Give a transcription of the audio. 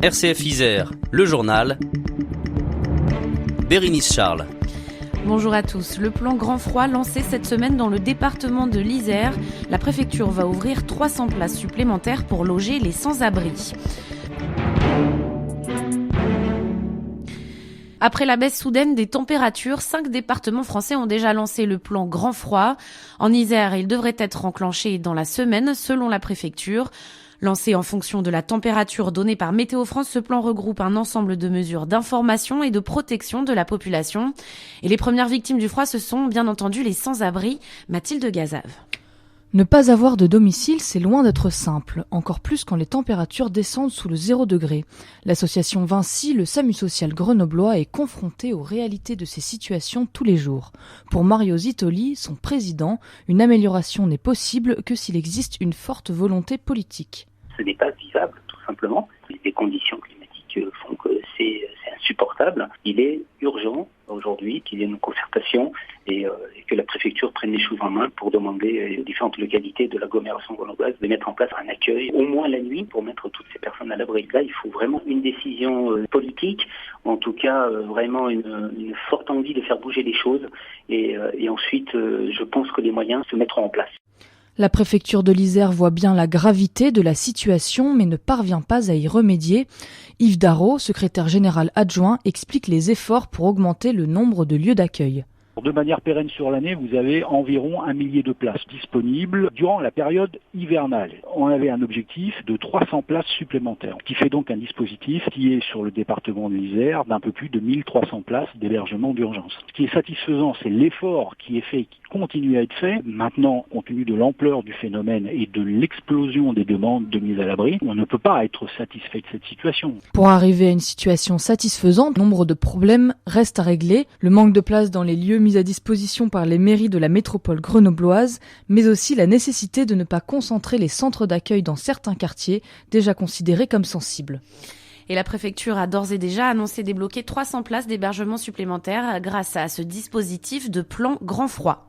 RCF Isère, le journal, Bérénice Charles. Bonjour à tous. Le plan Grand Froid lancé cette semaine dans le département de l'Isère. La préfecture va ouvrir 300 places supplémentaires pour loger les sans-abri. Après la baisse soudaine des températures, 5 départements français ont déjà lancé le plan Grand Froid. En Isère, il devrait être enclenché dans la semaine, selon la préfecture. Lancé en fonction de la température donnée par Météo France, ce plan regroupe un ensemble de mesures d'information et de protection de la population. Et les premières victimes du froid, ce sont bien entendu les sans-abri. Mathilde Gazave. Ne pas avoir de domicile, c'est loin d'être simple, encore plus quand les températures descendent sous le 0 degré. L'association Vinci, le SAMU social grenoblois, est confronté aux réalités de ces situations tous les jours. Pour Mario Zitoli, son président, une amélioration n'est possible que s'il existe une forte volonté politique. Ce n'est pas vivable, tout simplement. Les conditions climatiques font que c'est insupportable. Il est urgent aujourd'hui qu'il y ait une concertation et que la préfecture prenne les choses en main pour demander aux différentes localités de l'agglomération grenobloise de mettre en place un accueil, au moins la nuit, pour mettre toutes ces personnes à l'abri. Là, il faut vraiment une décision politique, en tout cas vraiment une forte envie de faire bouger les choses et ensuite, je pense que les moyens se mettront en place. La préfecture de l'Isère voit bien la gravité de la situation, mais ne parvient pas à y remédier. Yves Darrot, secrétaire général adjoint, explique les efforts pour augmenter le nombre de lieux d'accueil. De manière pérenne sur l'année, vous avez environ 1 millier de places disponibles durant la période hivernale. On avait un objectif de 300 places supplémentaires, qui fait donc un dispositif qui est sur le département de l'Isère d'un peu plus de 1300 places d'hébergement d'urgence. Ce qui est satisfaisant, c'est l'effort qui est fait et qui continue à être fait. Maintenant, compte tenu de l'ampleur du phénomène et de l'explosion des demandes de mise à l'abri, on ne peut pas être satisfait de cette situation. Pour arriver à une situation satisfaisante, nombre de problèmes restent à régler. Le manque de place dans les lieux mis à disposition par les mairies de la métropole grenobloise, mais aussi la nécessité de ne pas concentrer les centres d'accueil dans certains quartiers déjà considérés comme sensibles. Et la préfecture a d'ores et déjà annoncé débloquer 300 places d'hébergement supplémentaires grâce à ce dispositif de plan Grand Froid.